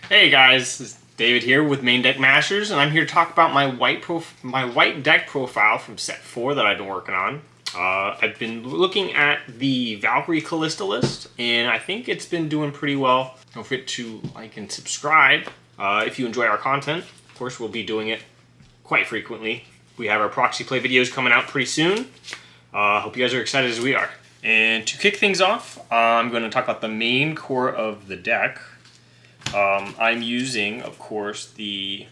Hey guys, this is David here with MainDeck Masters, and I'm here to talk about my white deck profile from set 4 that I've been working on. I've been looking at the Valkyrie Callista list, and I think it's been doing pretty well. Don't forget to like and subscribe if you enjoy our content. Of course, we'll be doing it quite frequently. We have our proxy play videos coming out pretty soon. Hope you guys are excited as we are. And to kick things off, I'm going to talk about the main core of the deck. I'm using, of course, the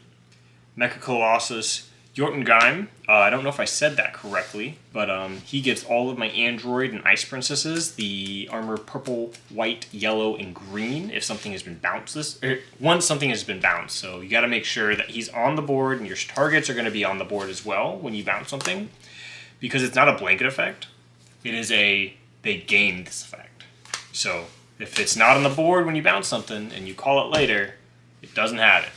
Mecha Colossus Jotunheim. I don't know if I said that correctly, but he gives all of my Android and Ice Princesses the armor purple, white, yellow, and green if something has been bounced. Once something has been bounced, so you got to make sure that he's on the board, and your targets are going to be on the board as well when you bounce something, because it's not a blanket effect. It is they gain this effect. So if it's not on the board when you bounce something and you call it later, it doesn't have it.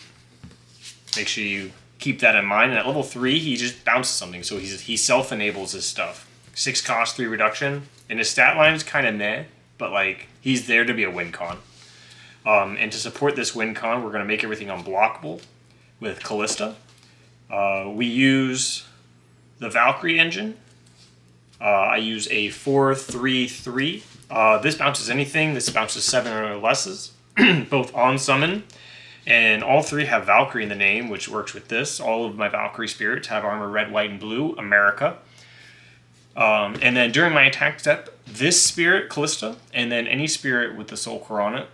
Make sure you keep that in mind. And at level 3, he just bounces something, so he self-enables his stuff. 6 cost, 3 reduction. And his stat line is kind of meh, but like he's there to be a win con. And to support this win con, we're going to make everything unblockable with Callista. We use the Valkyrie engine. I use a 4-3-3. This bounces anything. This bounces 7 or lesses, both on summon. And all 3 have Valkyrie in the name, which works with this. All of my Valkyrie spirits have armor red, white, and blue, America. And then during my attack step, this spirit, Callista, and then any spirit with the soul core on it,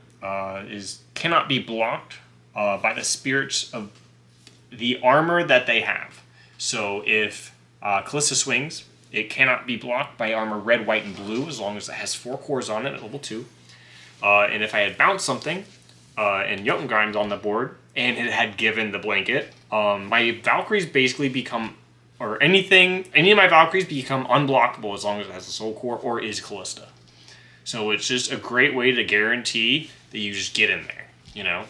cannot be blocked by the spirits of the armor that they have. So if Callista swings, it cannot be blocked by armor red, white, and blue as long as it has 4 cores on it at level 2. And if I had bounced something, and Jotunheim's on the board, and it had given the blanket, my Valkyries basically become, or any of my Valkyries become unblockable as long as it has a soul core or is Callista. So it's just a great way to guarantee that you just get in there, you know?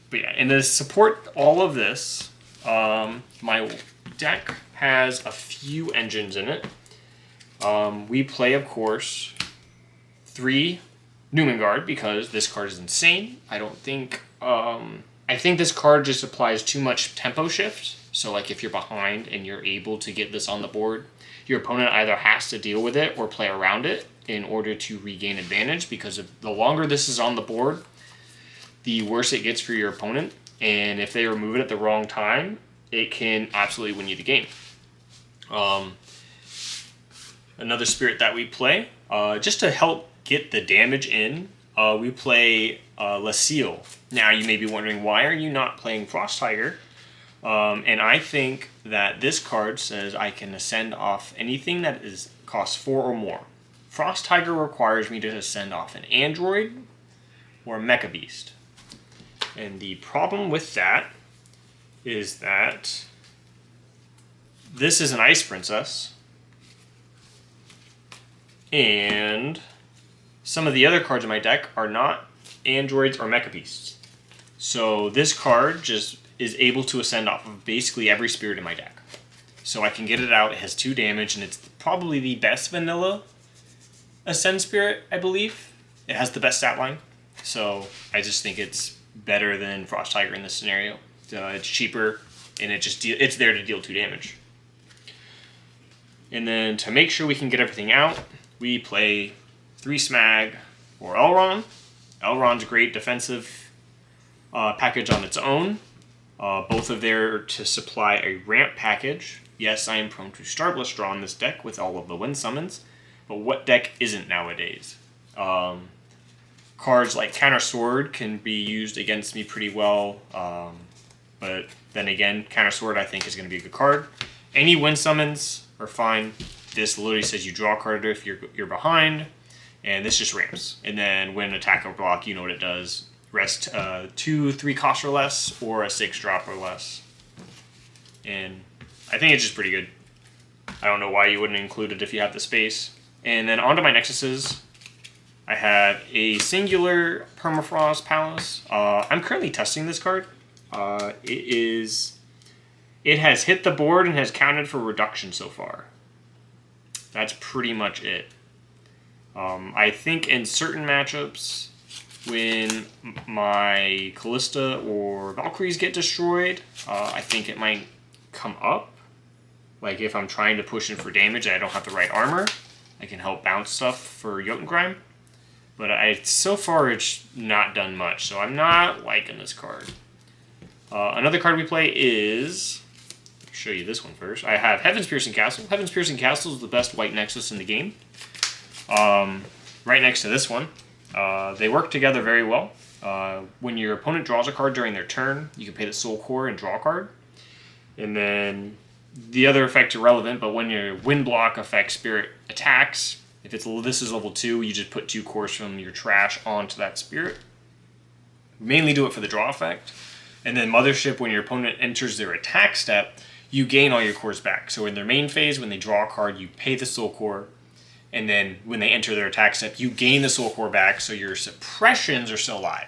But yeah, and to support all of this, my deck has a few engines in it. We play, of course, 3 Newmangard because this card is insane. I think this card just applies too much tempo shift. So like if you're behind and you're able to get this on the board, your opponent either has to deal with it or play around it in order to regain advantage, because the longer this is on the board, the worse it gets for your opponent. And if they remove it at the wrong time, it can absolutely win you the game. Another spirit that we play, just to help get the damage in, we play Lacille. Now you may be wondering, why are you not playing Frost Tiger? And I think that this card says I can ascend off anything that costs 4 or more. Frost Tiger requires me to ascend off an android or a mecha beast. And the problem with that is that this is an Ice Princess, and some of the other cards in my deck are not androids or mecha beasts. So this card just is able to ascend off of basically every spirit in my deck. So I can get it out. It has 2 damage, and it's probably the best vanilla ascend spirit, I believe. It has the best stat line. So I just think it's better than Frost Tiger in this scenario. It's cheaper, and it's there to deal 2 damage. And then to make sure we can get everything out, we play 3 Smag for Elrond. Elrond's a great defensive package on its own. Both are there to supply a ramp package. Yes, I am prone to Starblast draw in this deck with all of the wind summons, but what deck isn't nowadays? Cards like Counter Sword can be used against me pretty well, but then again, Counter Sword I think is going to be a good card. Any wind summons are fine. This literally says you draw a card if you're behind, and this just ramps. And then when attack or block, you know what it does. Rest 2, 3 cost or less, or a 6 drop or less. And I think it's just pretty good. I don't know why you wouldn't include it if you have the space. And then onto my Nexuses. I have a singular Permafrost Palace. I'm currently testing this card. It has hit the board and has counted for reduction so far. That's pretty much it. I think in certain matchups, when my Callista or Valkyries get destroyed, I think it might come up. Like if I'm trying to push in for damage and I don't have the right armor, I can help bounce stuff for Jotungrime. But so far it's not done much, so I'm not liking this card. Another card we play is... I'll show you this one first. I have Heaven's Piercing Castle. Heaven's Piercing Castle is the best white Nexus in the game. Right next to this one. They work together very well. When your opponent draws a card during their turn, you can pay the Soul Core and draw a card. And then the other effects are relevant, but when your Wind Block affects Spirit attacks, if this is level 2, you just put 2 cores from your trash onto that Spirit. Mainly do it for the draw effect. And then Mothership, when your opponent enters their attack step, you gain all your cores back. So in their main phase, when they draw a card, you pay the Soul Core. And then when they enter their attack step, you gain the Soul Core back, so your suppressions are still alive.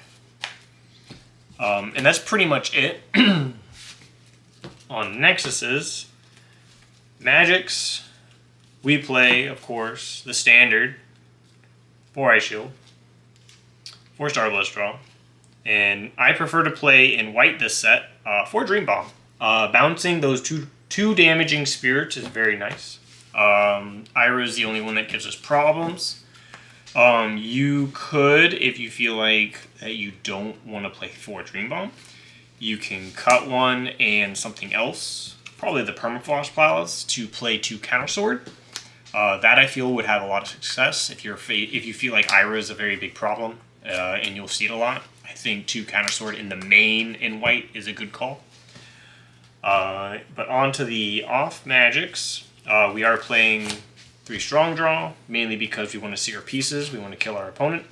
And that's pretty much it. On Nexuses, Magics, we play, of course, the standard 4 Ice Shield, 4 Star Blast Draw, and I prefer to play in white this set, 4 Dream Bomb. Bouncing those two damaging spirits is very nice. Ira is the only one that gives us problems. You could, if you feel like that you don't want to play 4 Dream Bomb, you can cut one and something else, probably the Permafrost Palace, to play 2 Counter Sword. That I feel would have a lot of success if you feel like Ira is a very big problem and you'll see it a lot. I think 2 Counter Sword in the main in white is a good call. But on to the off magics. We are playing 3 Strong Draw, mainly because we want to see our pieces. We want to kill our opponent.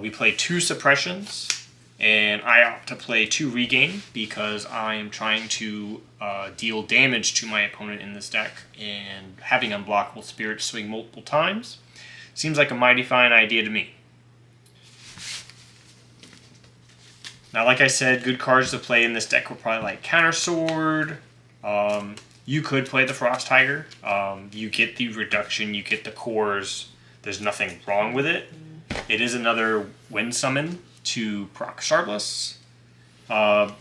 We play 2 Suppressions. And I opt to play 2 Regain because I am trying to deal damage to my opponent in this deck, and having Unblockable Spirits swing multiple times seems like a mighty fine idea to me. Now, like I said, good cards to play in this deck were probably like Counter Sword. You could play the Frost Tiger. You get the reduction, you get the cores. There's nothing wrong with it. It is another Wind Summon to proc Starbless. But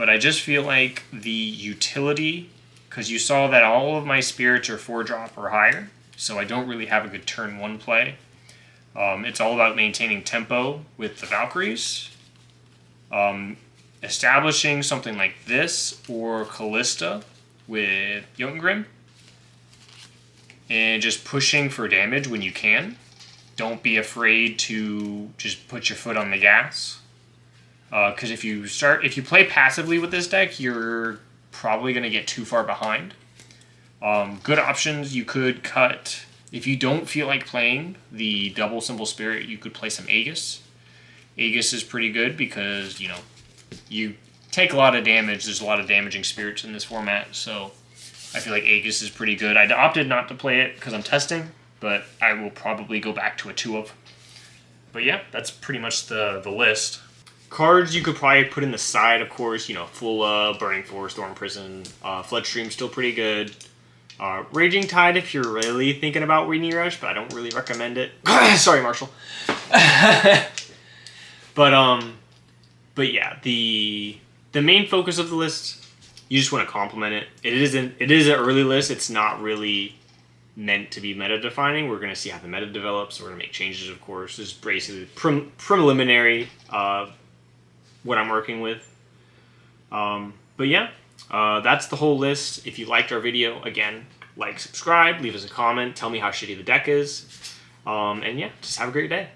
I just feel like the utility, because you saw that all of my spirits are 4-drop or higher, so I don't really have a good turn 1 play. It's all about maintaining tempo with the Valkyries. Establishing something like this or Callista with Jotungrime, and just pushing for damage when you can. Don't be afraid to just put your foot on the gas. Because if you play passively with this deck, you're probably going to get too far behind. Good options, you could cut. If you don't feel like playing the double symbol spirit, you could play some Aegis. Aegis is pretty good because, you take a lot of damage. There's a lot of damaging spirits in this format, so I feel like Aegis is pretty good. I opted not to play it because I'm testing, but I will probably go back to a 2 of. But yeah, that's pretty much the list. Cards you could probably put in the side, of course, Fulla, Burning Force, Storm Prison, Floodstream's still pretty good. Raging Tide if you're really thinking about Weenie Rush, but I don't really recommend it. Sorry, Marshall. But yeah, the main focus of the list, you just want to complement it. It is an early list. It's not really meant to be meta defining. We're going to see how the meta develops. We're going to make changes, of course. This is basically preliminary what I'm working with. But yeah, that's the whole list. If you liked our video, again, like, subscribe, leave us a comment, tell me how shitty the deck is. And yeah, just have a great day.